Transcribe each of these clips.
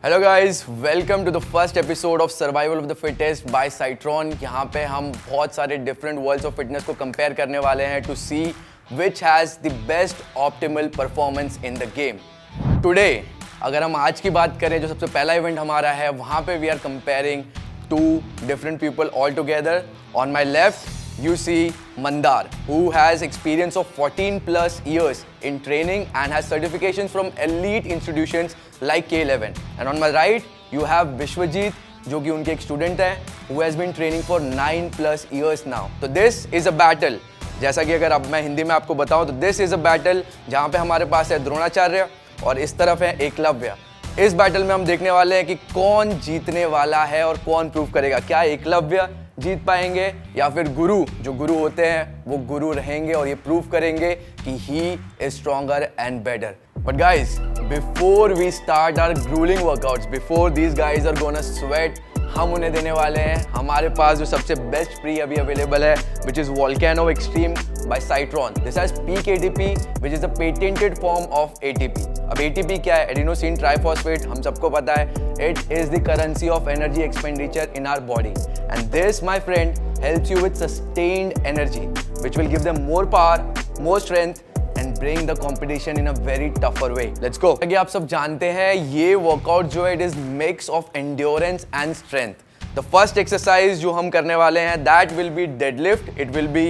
Hello guys, welcome to the first episode of survival of the fittest by Cytron. यहाँ पे हम बहुत सारे डिफरेंट वर्ल्ड्स ऑफ फिटनेस को कंपेयर करने वाले हैं to see which has the best optimal performance in the game. Today अगर हम आज की बात करें, जो सबसे पहला इवेंट हमारा है, वहाँ पे we are comparing two different people all together. On my left you see Mandar, who has experience of 14 plus years in training and has certifications from elite institutions like K11. And on my right, you have Vishwajit, जो कि उनके एक student है, who has been training for 9 plus years now. So this is a battle. जैसा कि अगर अब मैं हिंदी में आपको बताऊं तो this is a battle, जहाँ पे हमारे पास है द्रोणाचार्य और इस तरफ है एकलव्य। इस बैटल में हम देखने वाले हैं कि कौन जीतने वाला है और कौन प्रूव करेगा। क्या एकलव्य जीत पाएंगे या फिर गुरु, जो गुरु होते हैं वो गुरु रहेंगे और ये प्रूव करेंगे कि he is stronger and better. But guys, before we start our grueling workouts, before these guys are gonna sweat, हम उन्हें देने वाले हैं हमारे पास जो सबसे बेस्ट फ्री अभी अवेलेबल है, which is Volcano Extreme by Cytron. This has peak ATP which is a patented form of ATP. अब एटीपी क्या है? एडिनोसिन ट्राइफॉस्फेट, हम सबको पता है it is the currency of energy expenditure in our body, and this, my friend, helps you with sustained energy which will give them more power, more strength and bring the competition in a very tougher way. Let's go. अगर आप सब जानते हैं ये workout जो है it is mix of endurance and strength. The first exercise जो हम करने वाले हैं that will be deadlift. It will be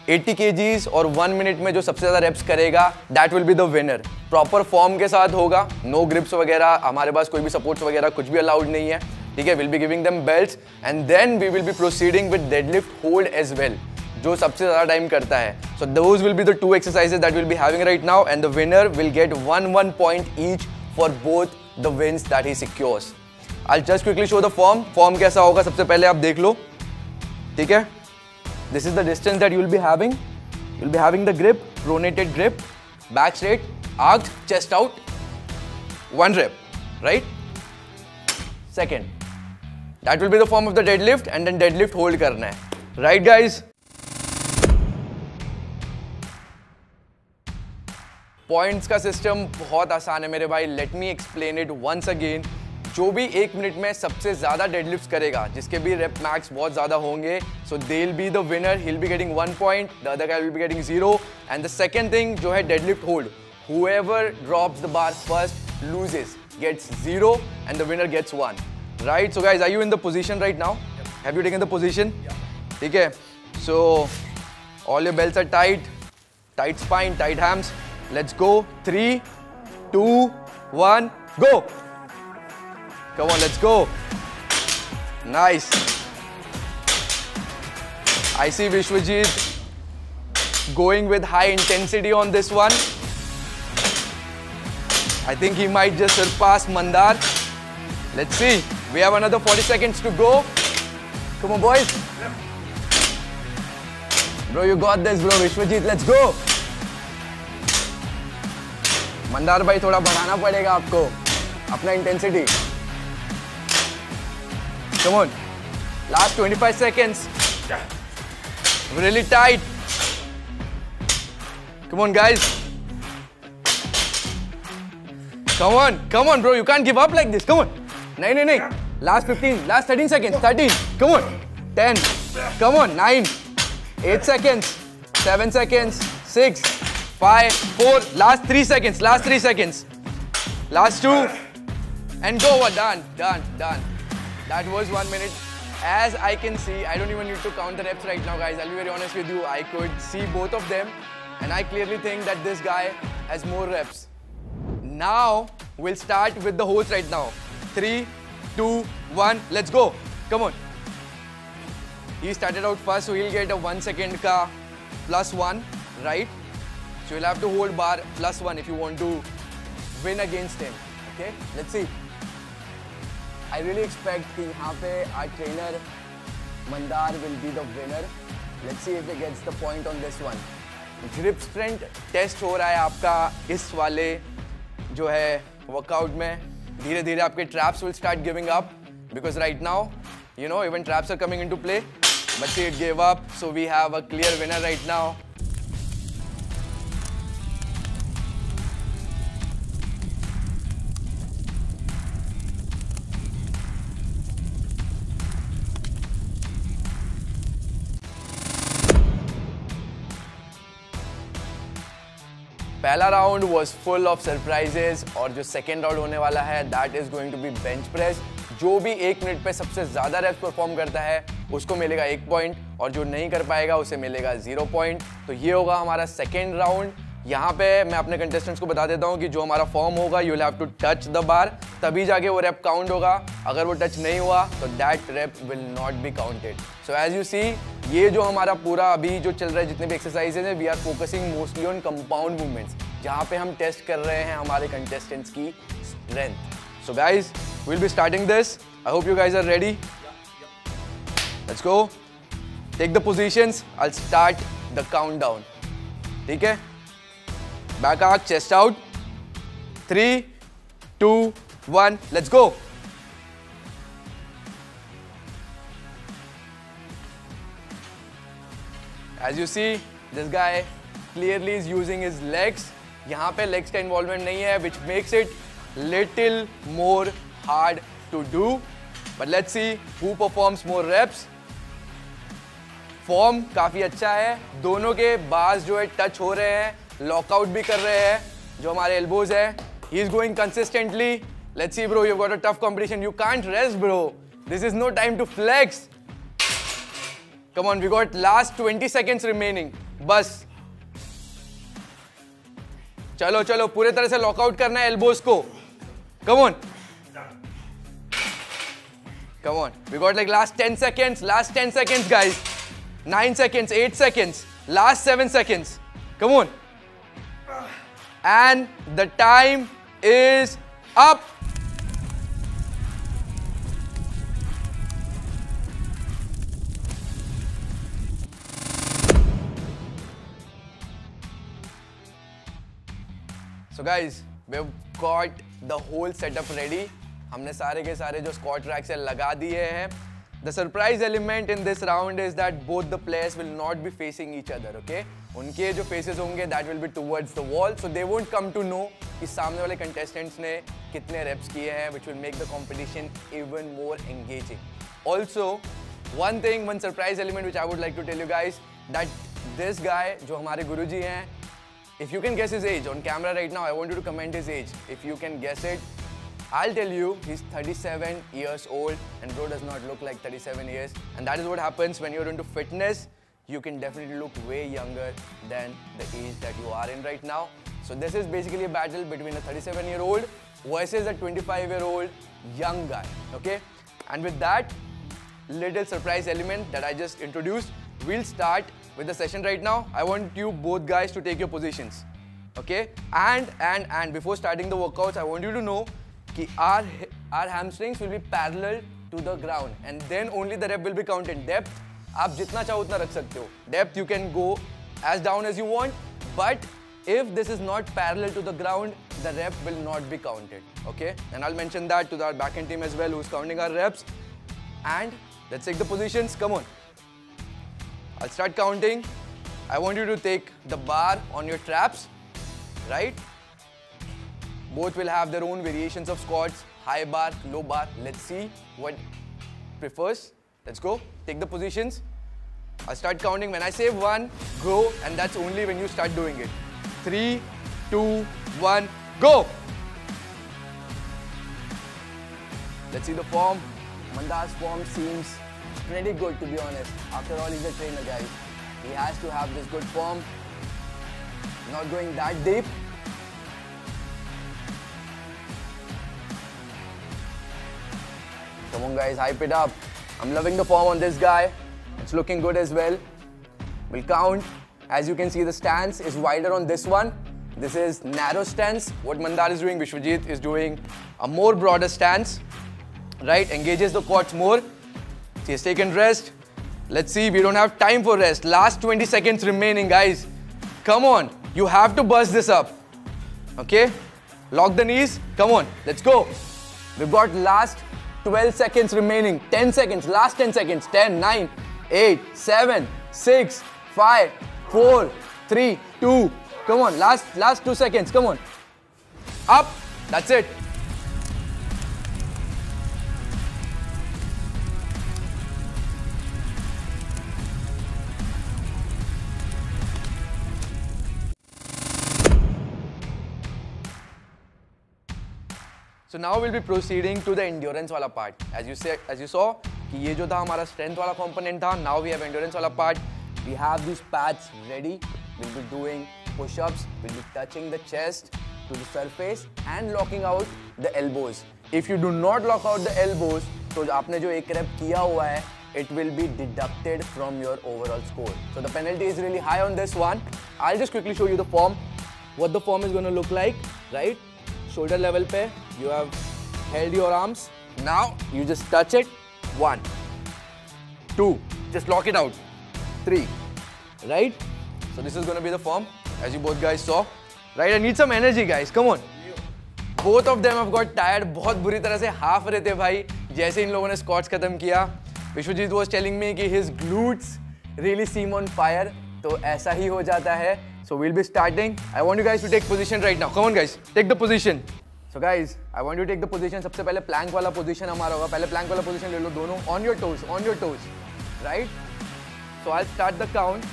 80 kgs और 1 मिनट में जो सबसे ज़्यादा रेप्स करेगा that will be the winner. Proper form के साथ होगा, नो ग्रिप्स वगैरह, हमारे पास कोई भी सपोर्ट्स वगैरह कुछ भी अलाउड नहीं है, ठीक है। Will be giving them belts and then we will be proceeding with deadlift hold as well, जो सबसे ज़्यादा टाइम करता है। So those will be the 2 exercises that will be having right now and the winner will get 1 point each for both the wins that he secures. I just quickly show the form कैसा होगा, सबसे पहले आप देख लो, ठीक है। This is the distance that you will be having. You will be having the grip, pronated grip, back straight, arched, chest out, 1 rep, right? Second, that will be the form of the deadlift and then deadlift hold करना है, right guys? Points का system बहुत आसान है मेरे भाई, let me explain it once again. जो भी 1 मिनट में सबसे ज्यादा डेडलिफ्ट्स करेगा, जिसके भी रेप मैक्स बहुत ज्यादा होंगे, so they will be the winner. He will be getting 1 point, the other guy will be getting 0। And the second thing जो है deadlift hold, whoever drops the bar first loses, gets 0 and the winner gets 1, right? So guys, are you in the position right now? Yep. Have you taken the position? Yeah. ठीक है, so all your belts are tight, tight spine, tight hams. Let's go. 3 2 1 go. Come on, let's go. Nice. I see Vishwajit going with high intensity on this one. I think he might just surpass Mandar. Let's see. We have another 40 seconds to go. Come on, boys. Bro, you got this, bro. Vishwajit, let's go. Mandar भाई, थोड़ा बढ़ाना पड़ेगा आपको अपना intensity. Come on, last 25 seconds. Really tight. Come on, guys. Come on, bro. You can't give up like this. Come on. No. Last 15, last 13 seconds. 13. Come on. 10. Come on. 9. 8 seconds. 7 seconds. 6. 5. 4. Last 3 seconds. Last 3 seconds. Last 2. And go. Done. That was 1 minute. As I can see, I don't even need to count the reps right now, guys. I'll be very honest with you. I could see both of them, and I clearly think that this guy has more reps. Now, we'll start with the holds right now. 3, 2, 1, let's go. Come on. He started out first, so he'll get a 1 second ka +1, right? So you'll have to hold bar +1 if you want to win against him. Okay? Let's see. I really expect कि यहाँ पे our trainer Mandar will be the winner. Let's see if he gets the point on this one. Grip strength test हो रहा है आपका इस वाले जो है वर्कआउट में। धीरे धीरे आपके traps will start giving up because right now, you know, even traps are coming into play. But see, it gave up, so we have a clear winner right now. पहला round was full of surprises और जो second round होने वाला है that is going to be bench press. जो भी 1 minute पे सबसे ज़्यादा रेप्स परफॉर्म करता है उसको मिलेगा 1 पॉइंट और जो नहीं कर पाएगा उसे मिलेगा 0 पॉइंट। तो ये होगा हमारा सेकेंड राउंड। यहाँ पे मैं अपने कंटेस्टेंट्स को बता देता हूँ कि जो हमारा फॉर्म होगा you will have to touch the bar, तभी जाके वो रेप काउंट होगा। अगर वो टच नहीं हुआ तो that rep will not be counted. So as you see, ये जो हमारा पूरा अभी जो चल रहा है, जितने भी एक्सरसाइजेज हैं, we are focusing mostly on compound movements, जहाँ पे हम टेस्ट कर रहे हैं हमारे कंटेस्टेंट्स की strength. So guys, we will be starting this. I hope you guys are ready. Let's go, take the positions, I will start the countdown. ठीक है, back arc, chest out, 3, 2, 1, let's go. As you see, this guy clearly is using his legs. यहाँ पे legs का involvement नहीं है, which makes it little more hard to do. But let's see who performs more reps. Form काफी अच्छा है, दोनों के बार्स जो है टच हो रहे हैं, लॉकआउट भी कर रहे हैं। जो हमारे एल्बोज है, he is going consistently. Let's see bro, you got a tough competition, you can't rest bro, this is no time to flex. Come on, we got last 20 seconds remaining, बस चलो चलो, पूरे तरह से लॉकआउट करना है elbows को। Come on, come on, we got like last 10 seconds, last 10 seconds guys, 9 seconds, 8 seconds, last 7 seconds, come on. And the time is up. So guys, we've got the whole setup ready. हमने सारे के सारे जो squat racks है लगा दिए हैं. The surprise element in this round is that both the players will not be facing each other, okay? उनके जो faces होंगे that will be towards the wall, so they won't come to know कि सामने वाले contestants ने कितने reps किए हैं, which will make the competition even more engaging. Also, one thing, one surprise element which I would like to tell you guys, that this guy जो हमारे गुरुजी हैं, if you can guess his age on camera right now, I want you to comment his age. If you can guess it, I'll tell you, he's 37 years old, and bro does not look like 37 years. And that is what happens when you're into fitness. You can definitely look way younger than the age that you are in right now. So this is basically a battle between a 37-year-old versus a 25-year-old young guy, okay? And with that little surprise element that I just introduced, we'll start with the session right now. I want you both guys to take your positions, okay? And before starting the workouts, I want you to know कि our hamstrings will be parallel to the ground, and then only the rep will be counted. Depth आप जितना चाहो उतना रख सकते हो. Depth you can go as down as you want, but if this is not parallel to the ground, the rep will not be counted. Okay? And I'll mention that to our backend team as well, who's counting our reps. And let's take the positions. Come on. I'll start counting. I want you to take the bar on your traps, right? Both will have their own variations of squats, high bar, low bar. Let's see what prefers. Let's go. Take the positions. I'll start counting. When I say 1, go, and that's only when you start doing it. 3, 2, 1, go. Let's see the form. Mandar's form seems pretty good, to be honest. After all, he's a trainer, guys. He has to have this good form. Not going that deep. Come on guys, hype it up. I'm loving the form on this guy. It's looking good as well. We'll count. As you can see, the stance is wider on this one. This is narrow stance. What Mandar is doing, Vishwajit is doing a more broader stance. Right, engages the quads more. He has taken rest. Let's see, we don't have time for rest. Last 20 seconds remaining, guys. Come on, you have to bust this up. Okay, lock the knees. Come on, let's go. We've got last 12 seconds remaining. 10 seconds, last 10 seconds. 10, 9, 8, 7, 6, 5, 4, 3, 2. Come on, last 2 seconds. Come on. Up. That's it. So now we'll be proceeding to the endurance वाला part. As you saw, कि ये जो था हमारा strength वाला component था. Now we have endurance वाला part. We have these pads ready. We'll be doing push-ups. We'll be touching the chest to the surface and locking out the elbows. If you do not lock out the elbows, तो आपने जो एक rep किया हुआ है, it will be deducted from your overall score. So the penalty is really high on this one. I'll just quickly show you the form. What the form is going to look like, right? Shoulder level pe, you have held your arms. Now you just touch it. 1, 2, just lock it out. 3, right? So this is going to be the form, as you both guys saw. Right? I need some energy, guys. Come on. Both of them have got tired. बहुत बुरी तरह से half रहे थे भाई जैसे इन लोगों ने स्क्वाट्स खत्म किया. विश्वजीत was telling me कि his glutes really seem on fire. तो ऐसा ही हो जाता है. So we'll be starting. I want you guys to take position right now. Come on guys, take the position. So guys, I want you to take the position. सबसे पहले plank वाला position हमारा होगा. पहले plank वाला position ले लो दोनों. On your toes, right? So I'll start the count.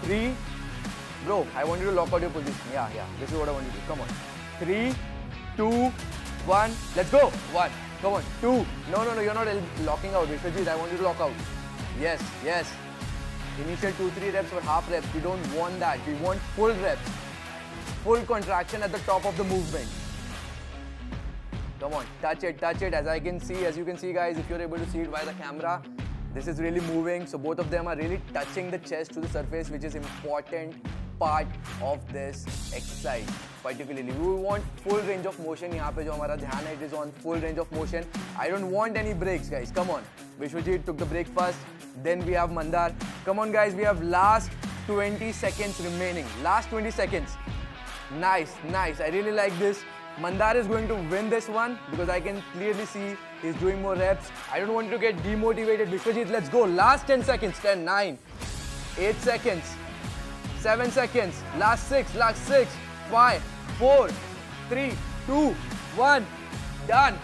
3. Bro, I want you to lock out your position. Yeah. This is what I want you to do. Come on. 3, 2, 1. Let's go. 1. Come on. 2. No. You're not locking out. Vishwajit, I want you to lock out. Yes. Initial 2-3 reps or half reps. We don't want that. We want full reps. Full contraction at the top of the movement. Come on. Touch it. As you can see guys, if you're able to see it by the camera, this is really moving. So both of them are really touching the chest to the surface, which is important part of this exercise. Particularly, we want full range of motion. यहाँ पे जो हमारा ध्यान है, it is on full range of motion. I don't want any breaks, guys. Come on. Vishwajit took the break first. Then we have Mandar. Come on, guys. We have last 20 seconds remaining. Last 20 seconds. Nice. I really like this. Mandar is going to win this one because I can clearly see he's doing more reps. I don't want you to get demotivated. Vishwajit, let's go. Last 10 seconds. 10, 9, 8 seconds, 7 seconds. Last 6. 5, 4, 3, 2, 1. Done.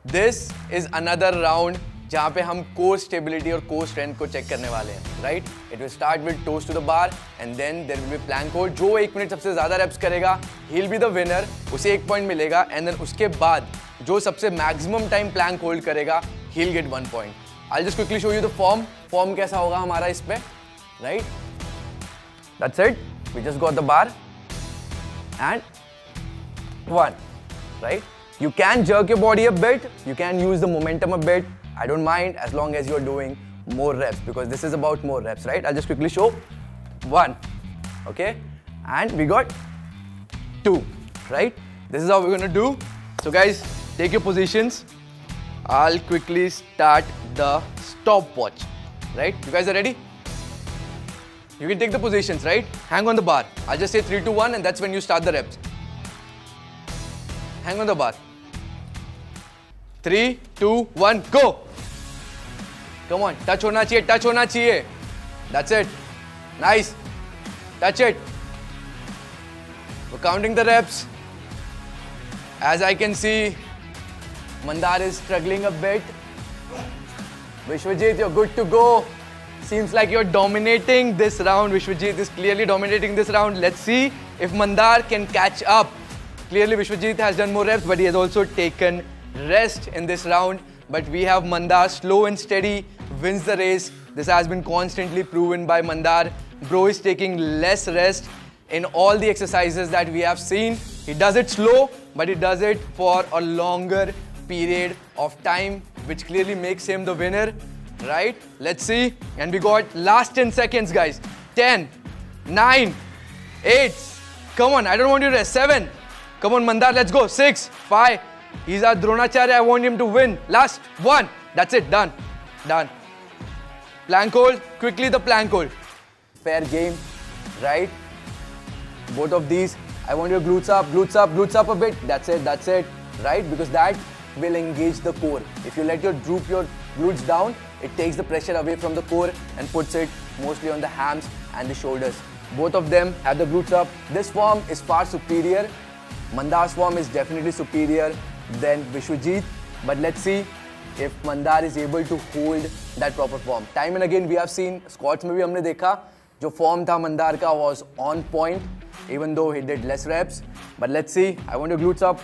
This is another round जहाँ पे हम core stability और core strength को check करने वाले हैं, right? It will start with toes to the bar and then there will be plank hold. जो 1 minute सबसे ज़्यादा reps करेगा, he'll be the winner. उसे 1 point मिलेगा and then उसके बाद जो सबसे maximum time plank hold करेगा, he'll get 1 point. I'll just quickly show you the form. Form कैसा होगा हमारा इस पे, right? That's it. We just got the bar and 1, right? You can jerk your body a bit. You can use the momentum a bit. I don't mind as long as you're doing more reps because this is about more reps, right? I'll just quickly show 1, okay? And we got 2, right? This is how we're gonna do. So guys, take your positions. I'll quickly start the stopwatch, right? You guys are ready? You can take the positions, right? Hang on the bar. I'll just say 3, 2, 1 and that's when you start the reps. Hang on the bar. 3, 2, 1, go! Come on, touch होना चाहिए. That's it. Nice. Touch it. We're counting the reps. As I can see, Mandar is struggling a bit. Vishwajit, you're good to go. Seems like you're dominating this round. Vishwajit is clearly dominating this round. Let's see if Mandar can catch up. Clearly, Vishwajit has done more reps, but he has also taken rest in this round. But we have Mandar, slow and steady, wins the race. This has been constantly proven by Mandar. Bro is taking less rest in all the exercises that we have seen. He does it slow, but he does it for a longer period of time, which clearly makes him the winner, right? Let's see. And we got last 10 seconds, guys. 10, 9, 8. Come on, I don't want you to rest. 7. Come on, Mandar, let's go. 6, 5. He's our Dronacharya. I want him to win. Last 1. That's it. Done. Plank hold. Quickly the plank hold. Fair game, right? Both of these. I want your glutes up a bit. That's it. Right? Because that will engage the core. If you let your glutes down, it takes the pressure away from the core and puts it mostly on the hams and the shoulders. Both of them have the glutes up. This form is far superior. Mandar's form is definitely superior than Vishwajit. but let's see if Mandar is able to hold that proper form. Time and again we have seen squats में भी हमने देखा जो form था मंदार का was on point, even though he did less reps. But let's see. I want your glutes up.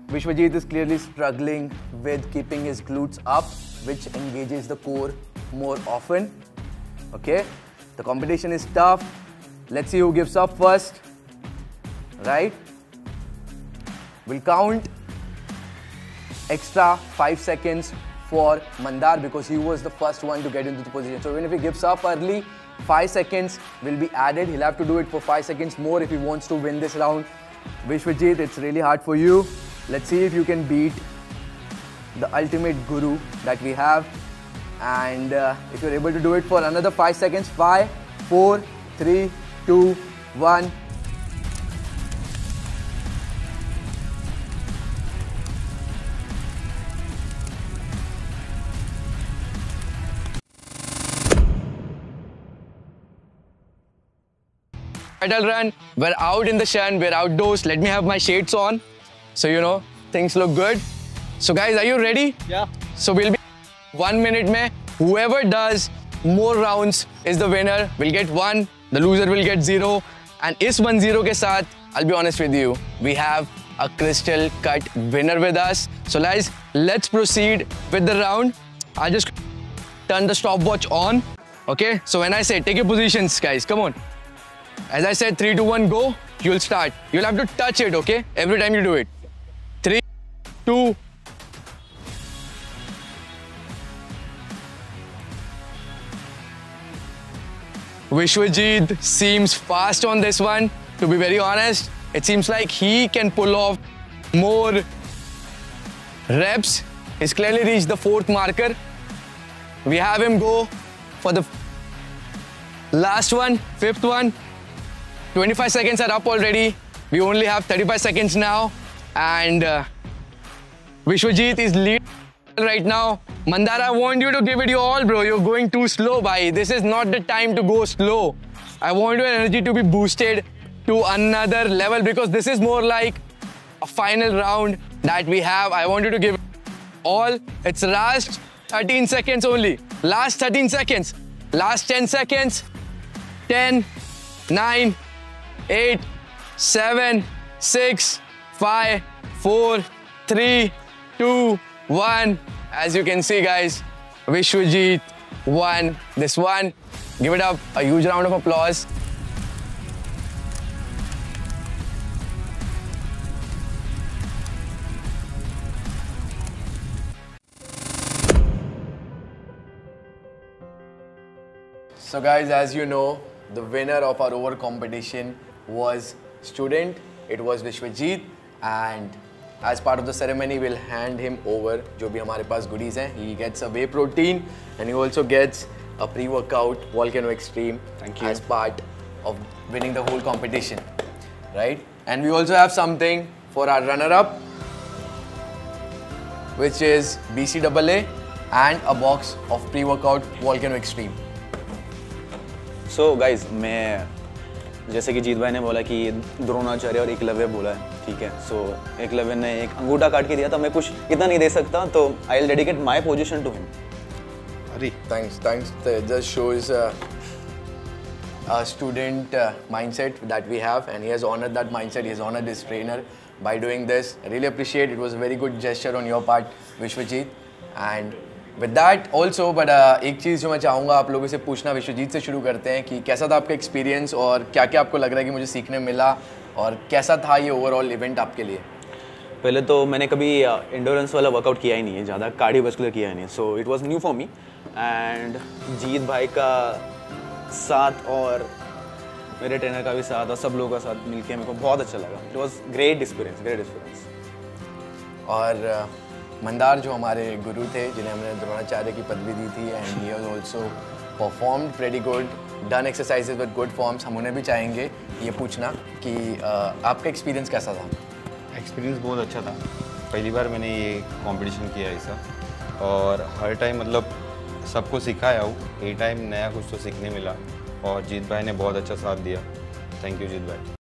Vishwajit is clearly struggling with keeping his glutes up, which engages the core more often. Okay, the competition is tough. Let's see who gives up first. Right? We'll count extra 5 seconds for Mandar because he was the first one to get into the position. So even if he gives up early, 5 seconds will be added. He'll have to do it for 5 seconds more if he wants to win this round. Vishwajit, it's really hard for you. Let's see if you can beat the ultimate guru that we have. And if you're able to do it for another 5 seconds, 5, 4, 3, 2, 1. Idle run. We're out in the sun. We're outdoors. Let me have my shades on, so you know things look good. So guys, are you ready? Yeah. So we'll be 1 minute में whoever does more rounds is the winner. Will get 1. The loser will get 0. And इस 1-0 के साथ, I'll be honest with you, we have a crystal cut winner with us. So guys, let's proceed with the round. I'll just turn the stopwatch on. Okay. So when I say take your positions, guys, come on. As I said, 3, 2, 1, go. You'll start. You'll have to touch it, okay? Every time you do it. 3, 2. Vishwajit seems fast on this one. To be very honest, it seems like he can pull off more reps. He's clearly reached the 4th marker. We have him go for the last one, 5th one. 25 seconds are up already. We only have 35 seconds now. And Vishwajit is leading right now. Mandar, I want you to give it your all, bro. You're going too slow, bhai. This is not the time to go slow. I want your energy to be boosted to another level because this is more like a final round that we have. I want you to give it all. It's last 13 seconds only. Last 13 seconds. Last 10 seconds. 10, 9, 8, 7, 6, 5, 4, 3, 2, 1. As you can see, guys, Vishwajit won this one. Give it up a huge round of applause. So guys, as you know, the winner of our over competition was student. It was Vishwajit, and as part of the ceremony, we'll hand him over जो भी हमारे पास goodies हैं. He gets a whey protein and he also gets a pre-workout Volcano Extreme. Thank you. As part of winning the whole competition, right? And we also have something for our runner-up, which is BCAA and a box of pre-workout Volcano Extreme. So guys, मैं जैसे कि जीत भाई ने बोला कि द्रोणाचार्य और एकलव्य बोला है, ठीक है. सो एकलव्य ने एक अंगूठा काट के दिया था, मैं कुछ इतना नहीं दे सकता, तो I will dedicate my position to him. अरे thanks. Just shows a student mindset that we have, and he has honored that mindset. He has honored his trainer by doing this. I really appreciate it. It was a very good gesture on your part, Vishwajit. And with that also, but एक चीज़ जो मैं चाहूँगा आप लोगों से पूछना, विश्वजीत से शुरू करते हैं कि कैसा था आपका एक्सपीरियंस और क्या क्या आपको लग रहा है कि मुझे सीखने मिला और कैसा था ये ओवरऑल इवेंट आपके लिए? पहले तो मैंने कभी एंडोरेंस वाला वर्कआउट किया ही नहीं है, ज़्यादा कार्डियोवैस्कुलर किया ही नहीं, so it was new for me. And Jeet भाई का साथ और मेरे ट्रेनर का भी साथ और सब लोगों का साथ मिलके मेरे को बहुत अच्छा लगा. It was great experience. और मंदार जो हमारे गुरु थे जिन्हें हमने द्रोणाचार्य की पदवी दी थी, and he has also performed pretty good, done exercises with good forms. हम उन्हें भी चाहेंगे ये पूछना कि आपका एक्सपीरियंस कैसा था? एक्सपीरियंस बहुत अच्छा था. पहली बार मैंने ये कंपटीशन किया ऐसा, और हर टाइम मतलब सबको सिखाया हूँ. ये टाइम नया कुछ तो सीखने मिला, और जीत भाई ने बहुत अच्छा साथ दिया. थैंक यू जीत भाई.